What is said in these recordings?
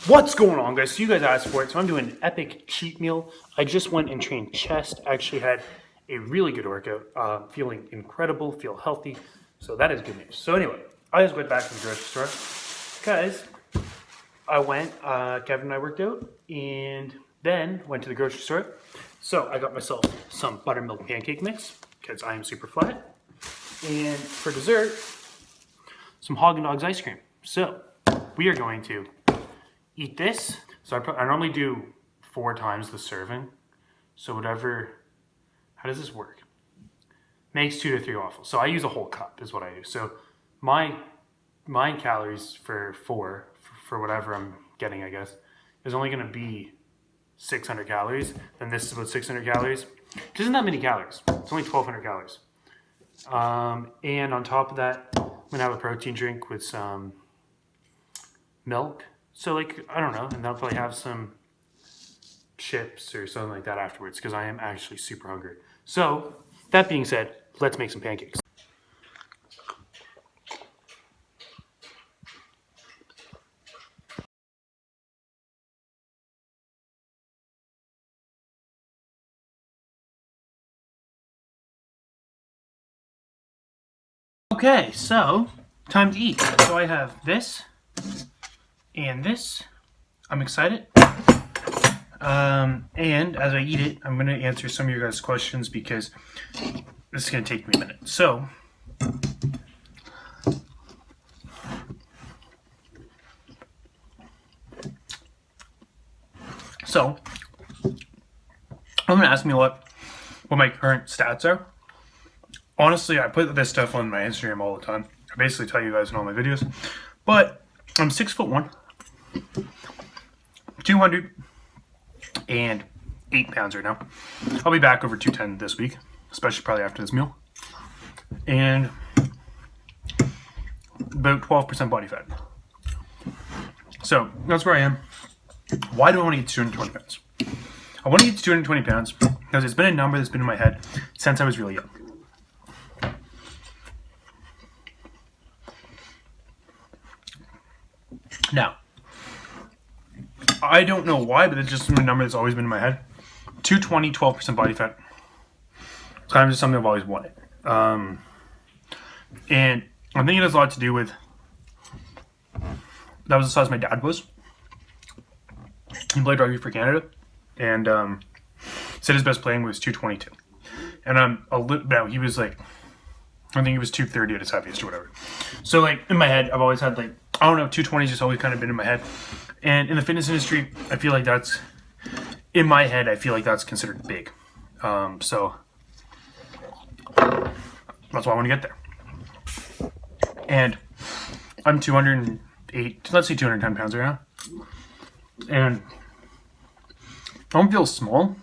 What's going on, guys? So you guys asked for it, so I'm doing an epic cheat meal. I just went and trained chest. Actually had a really good workout. Feeling incredible, feel healthy. So that is good news. So anyway, I just went back to the grocery store because I went, Kevin and I worked out, and then went to the grocery store. So I got myself some buttermilk pancake mix because I am super flat. And for dessert, some Haagen-Dazs ice cream. So we are going to eat this. So I normally do 4 times the serving. So whatever, how does this work? Makes 2 to 3 waffles. So I use a whole cup is what I do. So my calories for whatever I'm getting, I guess, is only going to be 600 calories. And this is about 600 calories. Which isn't that many calories. It's only 1,200 calories. And on top of that, I'm going to have a protein drink with some milk. So like, I don't know, and I'll probably have some chips or something like that afterwards because I am actually super hungry. So that being said, let's make some pancakes. Okay, so time to eat. So I have this and this. I'm excited. And as I eat it, I'm going to answer some of your guys' questions because this is going to take me a minute. So, I'm going to ask me what my current stats are. Honestly, I put this stuff on my Instagram all the time. I basically tell you guys in all my videos. But I'm 6'1", 208 pounds right now. I'll be back over 210 this week, especially probably after this meal. And about 12% body fat. So that's where I am. Why do I want to get to 220 pounds? I want to get to 220 pounds because it's been a number that's been in my head since I was really young. Now, I don't know why, but it's just a number that's always been in my head. 220, 12% body fat. It's kind of just something I've always wanted. And I think it has a lot to do with, that was the size my dad was. He played rugby for Canada, and said his best playing was 222. And I'm a little, now he was like, I think he was 230 at his heaviest or whatever. So like in my head, I've always had like, I don't know, 220's just always kind of been in my head. And in the fitness industry, I feel like that's, in my head, I feel like that's considered big. So that's why I want to get there. And I'm 208, let's say 210 pounds right now. And I don't feel small,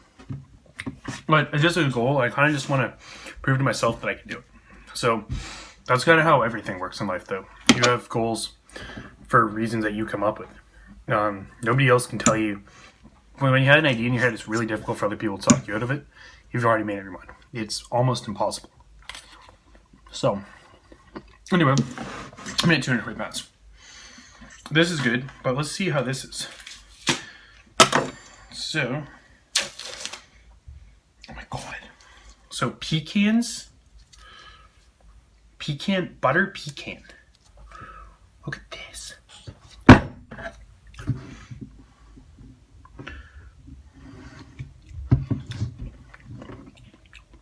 but it's just a goal. I kind of just want to prove to myself that I can do it. So that's kind of how everything works in life, though. You have goals for reasons that you come up with. Nobody else can tell you. When you had an idea in your head, it's really difficult for other people to talk you out of it. You've already made up your mind. It's almost impossible. So, anyway, I'm at 220 pounds. This is good, but let's see how this is. So, oh my god. So, butter pecan. Look at this.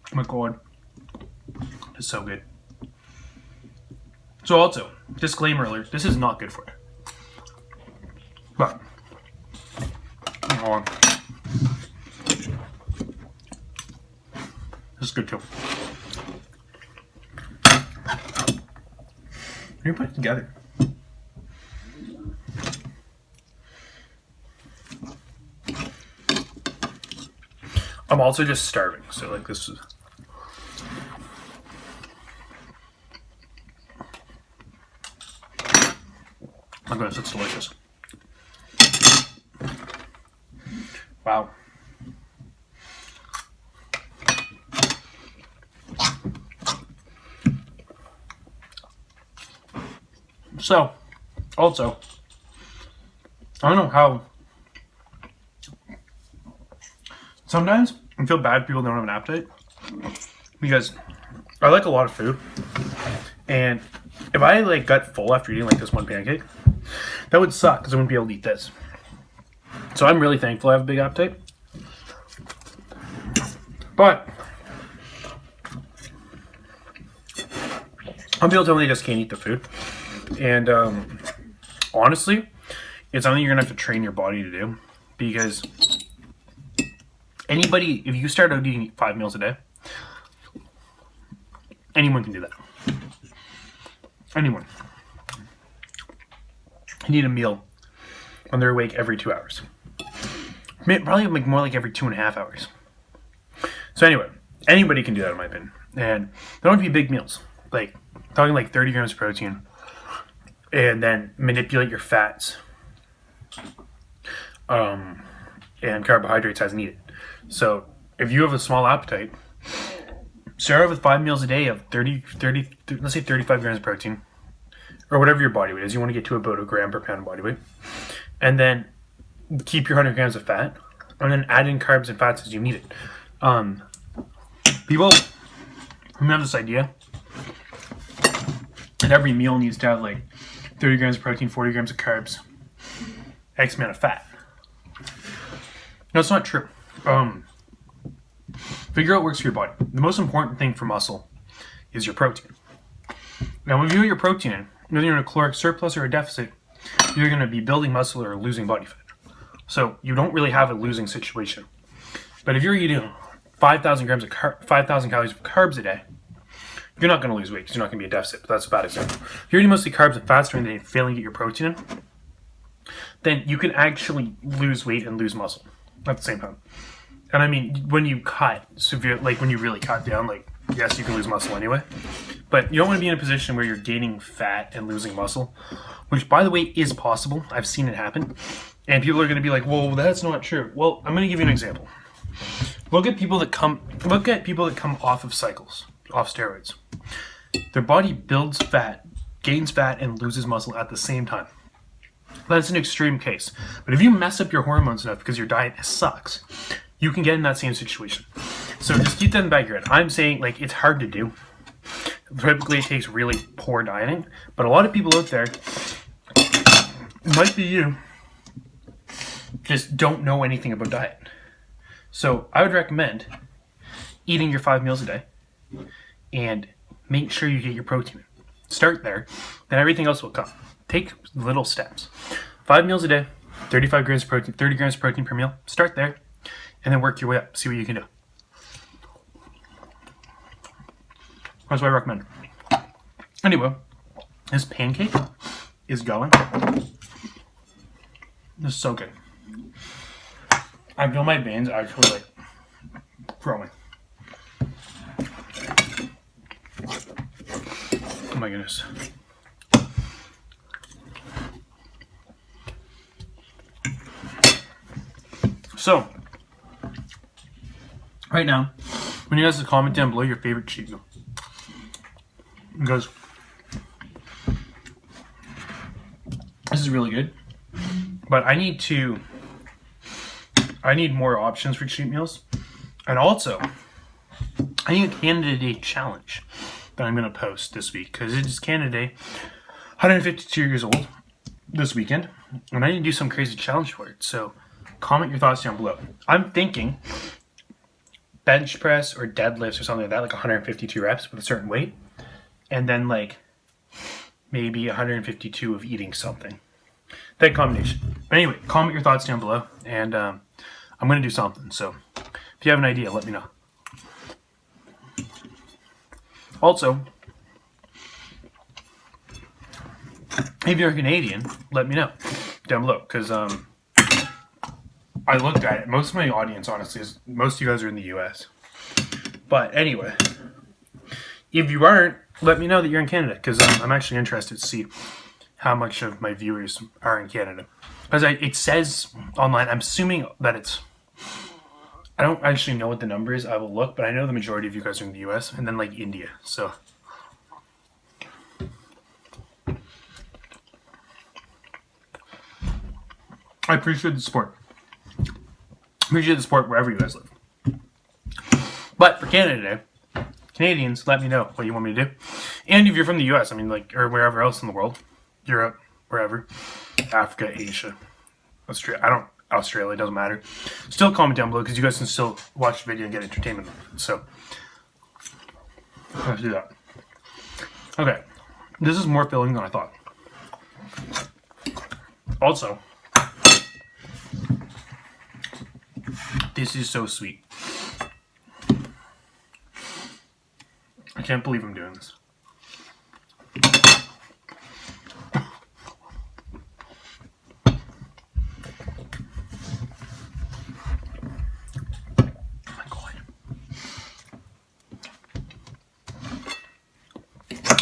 Oh my god. It's so good. So also, disclaimer alert, this is not good for you. But, hold on. This is good too. You put it together. I'm also just starving, so like this is. Oh my goodness, it's delicious. Wow. So, also, I don't know how. Sometimes I feel bad people don't have an appetite because I like a lot of food, and if I like got full after eating like this one pancake, that would suck because I wouldn't be able to eat this. So I'm really thankful I have a big appetite. But some people tell me they just can't eat the food, and honestly, it's something you're gonna have to train your body to do because anybody, if you start out eating 5 meals a day, anyone can do that. Anyone. You need a meal when they're awake every 2 hours. Probably like more like every 2.5 hours. So anyway, anybody can do that in my opinion. And they don't have to be big meals. Like, talking like 30 grams of protein. And then manipulate your fats. And carbohydrates as needed. So if you have a small appetite, start out with 5 meals a day of 30, let's say 35 grams of protein, or whatever your body weight is. You want to get to about a gram per pound body weight, and then keep your 100 grams of fat, and then add in carbs and fats as you need it. People who have this idea that every meal needs to have like 30 grams of protein, 40 grams of carbs, X amount of fat. No, it's not true. Figure out what works for your body. The most important thing for muscle is your protein. Now, when you get your protein in, whether you're in a caloric surplus or a deficit, you're going to be building muscle or losing body fat. So you don't really have a losing situation. But if you're eating 5,000 calories of carbs a day, you're not going to lose weight because you're not going to be a deficit. But that's a bad example. If you're eating mostly carbs and fats during the day and failing to get your protein in, then you can actually lose weight and lose muscle at the same time. And I mean, when you cut severe, like when you really cut down, like, yes, you can lose muscle anyway. But you don't want to be in a position where you're gaining fat and losing muscle, which, by the way, is possible. I've seen it happen. And people are going to be like, well, that's not true. Well, I'm going to give you an example. Look at people that come off of cycles, off steroids. Their body builds fat, gains fat, and loses muscle at the same time. That's an extreme case. But if you mess up your hormones enough because your diet sucks, you can get in that same situation. So just keep that in the back of your head. I'm saying, like, it's hard to do. Typically, it takes really poor dieting. But a lot of people out there, might be you, just don't know anything about diet. So I would recommend eating your 5 meals a day and make sure you get your protein in. Start there, then everything else will come. Take little steps. 5 meals a day, 35 grams of protein, 30 grams of protein per meal. Start there, and then work your way up. See what you can do. That's what I recommend. Anyway, this pancake is going. This is so good. I feel my veins actually like growing. Oh my goodness. So, right now, when you guys comment down below your favorite cheat meal, because this is really good, but I need more options for cheat meals, and also I need a Canada Day challenge that I'm going to post this week because it is Canada Day, 152 years old this weekend, and I need to do some crazy challenge for it. So comment your thoughts down below. I'm thinking bench press or deadlifts or something like that, like 152 reps with a certain weight, and then like maybe 152 of eating something. That combination. But anyway, comment your thoughts down below, and I'm going to do something. So if you have an idea, let me know. Also, if you're Canadian, let me know down below, because I looked at it. Most of my audience, honestly, most of you guys are in the US. But anyway, if you aren't, let me know that you're in Canada, because I'm actually interested to see how much of my viewers are in Canada. Because it says online, I'm assuming that it's, I don't actually know what the number is. I will look, but I know the majority of you guys are in the US, and then like India. So I appreciate the support. Appreciate the support wherever you guys live. But for Canada Day, Canadians, let me know what you want me to do. And if you're from the US, I mean, like, or wherever else in the world, Europe, wherever, Africa, Asia, Australia, doesn't matter. Still comment down below because you guys can still watch the video and get entertainment. So, let's do that. Okay, this is more filling than I thought. Also, this is so sweet. I can't believe I'm doing this.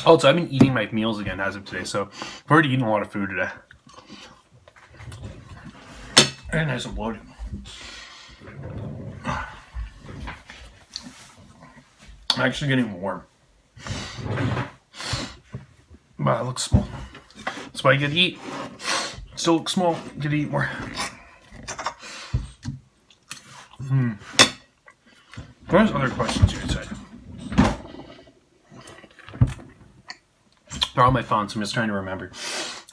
Also, I've been eating my meals again as of today, so I've already eaten a lot of food today. And nice and bloated. I'm actually getting warm. Wow, it looks small. That's why I get to eat. Still looks small. Get to eat more. There's other questions you could say. They're on my phone, so I'm just trying to remember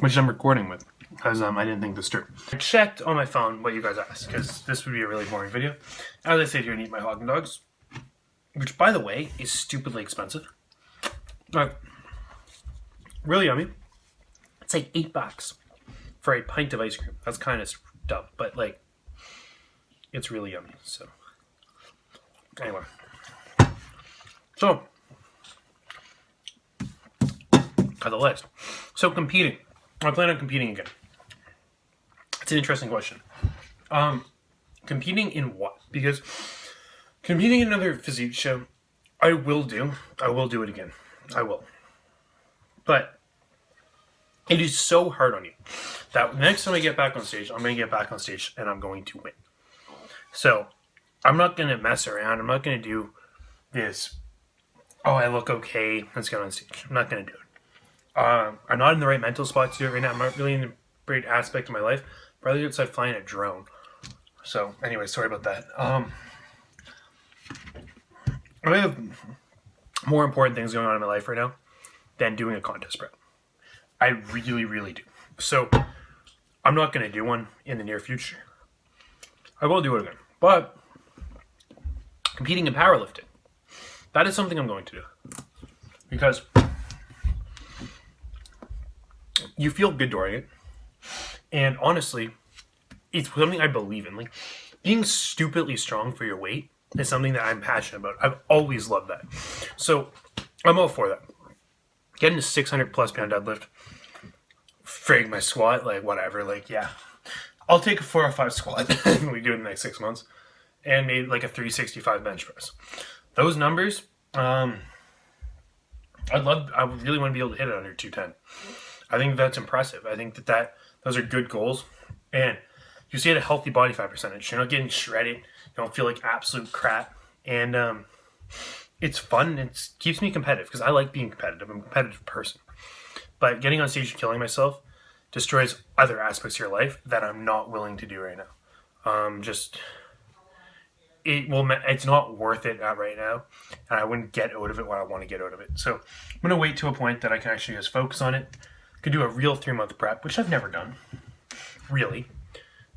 which I'm recording with, because I didn't think this through. I checked on my phone what you guys asked, because this would be a really boring video. As I sit here and eat my Haagen Dogs, which, by the way, is stupidly expensive. Really yummy. It's like $8 for a pint of ice cream. That's kind of dumb, but like, it's really yummy. So, anyway, so on the list. So competing. I plan on competing again. It's an interesting question. Competing in what? Because competing in another physique show, I will do. I will do it again. I will. But it is so hard on you that next time I get back on stage, I'm going to get back on stage and I'm going to win. So I'm not going to mess around. I'm not going to do this, oh, I look okay, let's get on stage. I'm not going to do it. I'm not in the right mental spot to do it right now. I'm not really in a great aspect of my life. Probably outside flying a drone. So, anyway, sorry about that. I have more important things going on in my life right now than doing a contest prep. I really, really do. So, I'm not going to do one in the near future. I will do it again. But, competing in powerlifting, that is something I'm going to do. Because you feel good doing it. And honestly, it's something I believe in. Like, being stupidly strong for your weight is something that I'm passionate about. I've always loved that. So, I'm all for that. Getting a 600 plus pound deadlift, frig my squat, like whatever, like, yeah. I'll take a 405 squat when we do it in the next 6 months. And maybe like a 365 bench press. Those numbers, I really want to be able to hit it under 210. I think that's impressive. I think that those are good goals. And you see at a healthy body fat percentage. You're not getting shredded. You don't feel like absolute crap. And it's fun. It keeps me competitive because I like being competitive. I'm a competitive person. But getting on stage and killing myself destroys other aspects of your life that I'm not willing to do right now. It's not worth it right now, and I wouldn't get out of it what I want to get out of it. So I'm going to wait to a point that I can actually just focus on it. Could do a real 3-month prep, which I've never done, really.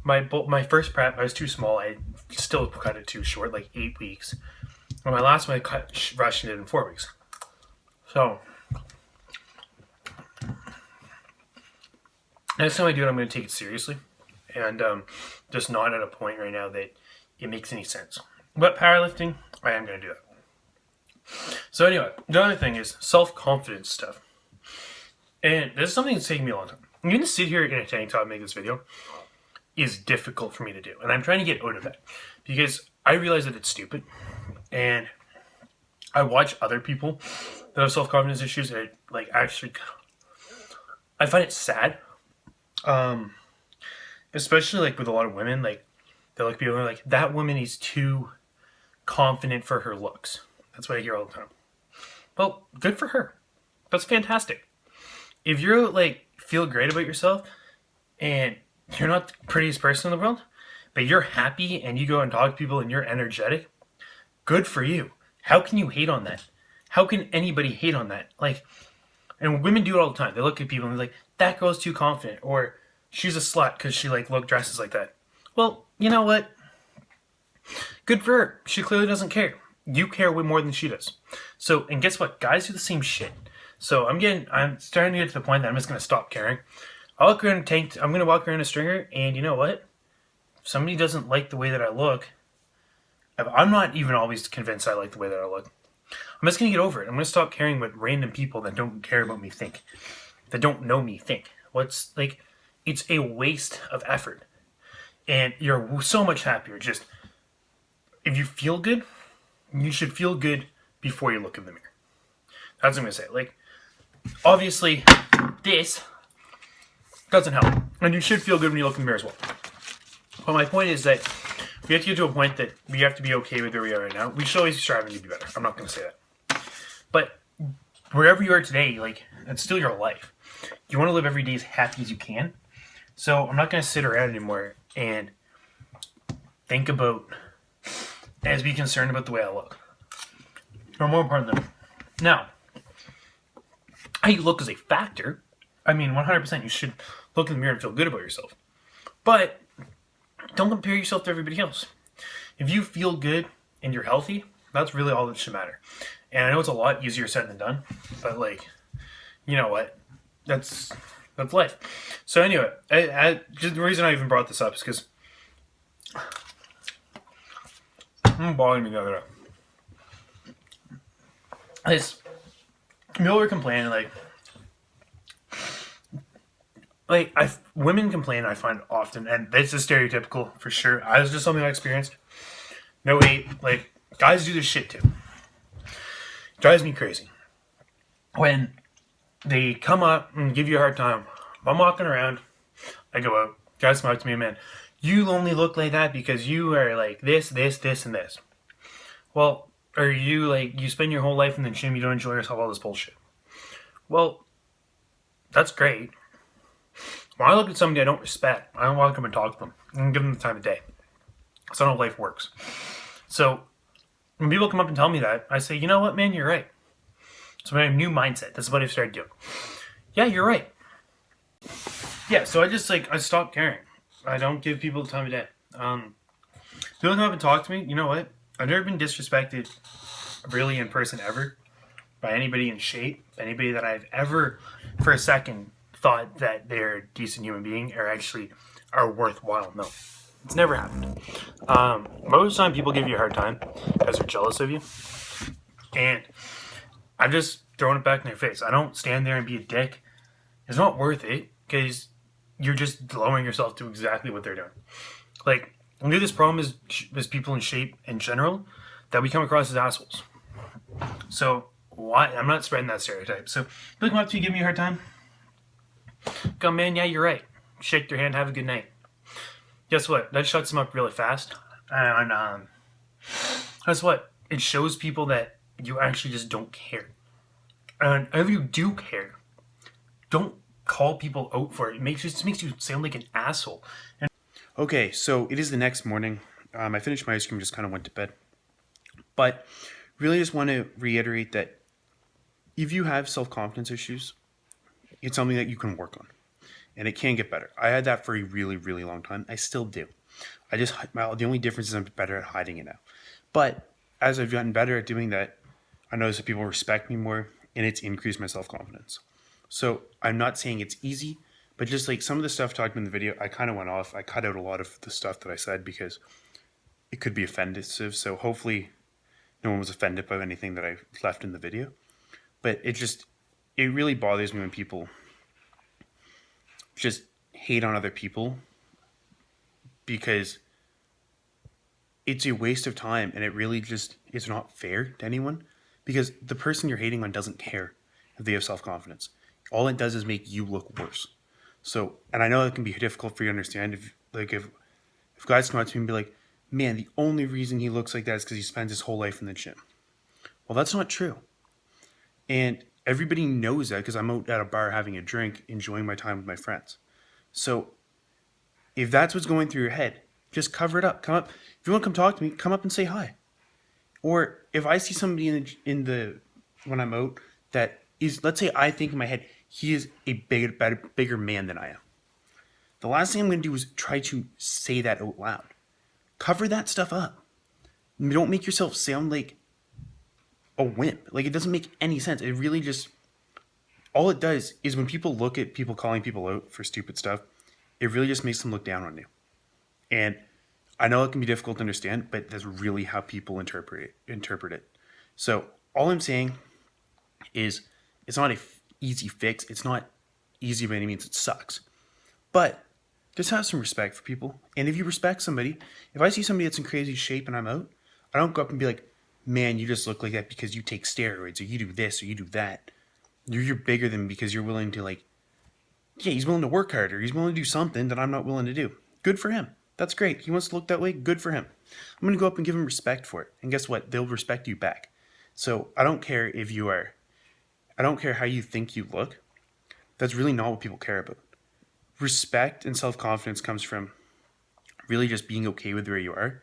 My first prep, I was too small. I still cut it too short, like 8 weeks. And my last one, I rushed it in 4 weeks. So next time I do it, I'm going to take it seriously, and just not at a point right now that it makes any sense. But powerlifting, I am going to do that. So anyway, the other thing is self-confidence stuff. And this is something that's taking me a long time. I'm going to sit here in a tank top and make this video is difficult for me to do. And I'm trying to get out of that. Because I realize that it's stupid. And I watch other people that have self-confidence issues and I find it sad. Especially like with a lot of women, like they look at people and they're like, that woman is too confident for her looks. That's what I hear all the time. Well, good for her. That's fantastic. If you're like feel great about yourself and you're not the prettiest person in the world, but you're happy and you go and talk to people and you're energetic, good for you. How can you hate on that? How can anybody hate on that? Like, and women do it all the time. They look at people and they're like, that girl's too confident, or she's a slut because she like dresses like that. Well, you know what? Good for her. She clearly doesn't care. You care way more than she does. So, and guess what? Guys do the same shit. So I'm starting to get to the point that I'm just gonna stop caring. I'll walk around a tank. I'm gonna walk around a stringer, and you know what? If somebody doesn't like the way that I look, I'm not even always convinced I like the way that I look. I'm just gonna get over it. I'm gonna stop caring what random people that don't care about me think, that don't know me think. What's like, it's a waste of effort, and you're so much happier. Just if you feel good, you should feel good before you look in the mirror. That's what I'm gonna say. Like, obviously, this doesn't help, and you should feel good when you look in the mirror as well. But my point is that we have to get to a point that we have to be okay with where we are right now. We should always be striving to be better. I'm not going to say that. But wherever you are today, like, it's still your life. You want to live every day as happy as you can. So I'm not going to sit around anymore and think about, as be concerned about the way I look. Or more important than now, how you look is a factor. I mean, 100% you should look in the mirror and feel good about yourself. But don't compare yourself to everybody else. If you feel good and you're healthy, that's really all that should matter. And I know it's a lot easier said than done, but like, you know what? That's life. So anyway, just the reason I even brought this up is because I'm bothering me the other day. People were complaining women complain, I find often, and this is stereotypical for sure. I was just something I experienced. No hate, like, guys do this shit too. It drives me crazy. When they come up and give you a hard time, if I'm walking around, I go out, guys come up to me, man, you only look like that because you are like this, this, this, and this. Well, are you like, you spend your whole life in the gym, you don't enjoy yourself, all this bullshit. Well, that's great. When I look at somebody I don't respect, I don't want to come and talk to them. I don't give them the time of day. That's not how life works. So when people come up and tell me that, I say, you know what, man, you're right. So I have a new mindset. That's what I've started doing. Yeah, you're right. Yeah, so I stopped caring. I don't give people the time of day. People come up and talk to me, you know what? I've never been disrespected really in person ever by anybody in shape, anybody that I've ever for a second thought that they're a decent human being or actually are worthwhile. No, it's never happened. Most of the time people give you a hard time because they're jealous of you, and I'm just throwing it back in their face. I don't stand there and be a dick. It's not worth it because you're just lowering yourself to exactly what they're doing. Like, I think this problem is people in shape in general that we come across as assholes. So why? I'm not spreading that stereotype. So people come up to you, give me a hard time. Go, man, yeah, you're right. Shake their hand, have a good night. Guess what? That shuts them up really fast. And guess what? It shows people that you actually just don't care. And if you do care, don't call people out for it. It just makes you sound like an asshole. Okay, so it is the next morning. I finished my ice cream, just kind of went to bed. But really just want to reiterate that if you have self-confidence issues, it's something that you can work on. And it can get better. I had that for a really, really long time. I still do. The only difference is I'm better at hiding it now. But as I've gotten better at doing that, I notice that people respect me more, and it's increased my self-confidence. So I'm not saying it's easy, but just like some of the stuff talked in the video, I kind of went off. I cut out a lot of the stuff that I said because it could be offensive. So hopefully no one was offended by anything that I left in the video. But it really bothers me when people just hate on other people because it's a waste of time, and it really just is not fair to anyone because the person you're hating on doesn't care if they have self-confidence. All it does is make you look worse. So, and I know it can be difficult for you to understand if guys come out to me and be like, man, the only reason he looks like that is because he spends his whole life in the gym. Well, that's not true. And everybody knows that because I'm out at a bar having a drink, enjoying my time with my friends. So If that's what's going through your head, just cover it up. Come up. If you want to come talk to me, come up and say hi. Or if I see somebody in the when I'm out that is, let's say I think in my head he is a bigger man than I am. The last thing I'm going to do is try to say that out loud. Cover that stuff up. Don't make yourself sound like a wimp. Like, it doesn't make any sense. It really just, all it does is when people look at people calling people out for stupid stuff, it really just makes them look down on you. And I know it can be difficult to understand, but that's really how people interpret it. So all I'm saying is it's not a easy fix. It's not easy by any means. It sucks. But just have some respect for people. And if you respect somebody, if I see somebody that's in crazy shape and I'm out, I don't go up and be like, man, you just look like that because you take steroids or you do this or you do that. You're bigger than me because you're willing to, like, yeah, he's willing to work harder. He's willing to do something that I'm not willing to do. Good for him. That's great. He wants to look that way. Good for him. I'm going to go up and give him respect for it. And guess what? They'll respect you back. So I don't care I don't care how you think you look. That's really not what people care about. Respect and self-confidence comes from really just being okay with where you are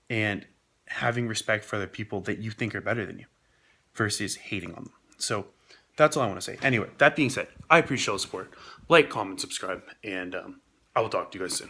and having respect for other people that you think are better than you versus hating on them. So that's all I want to say. Anyway, that being said, I appreciate all the support. Like, comment, subscribe, and I will talk to you guys soon.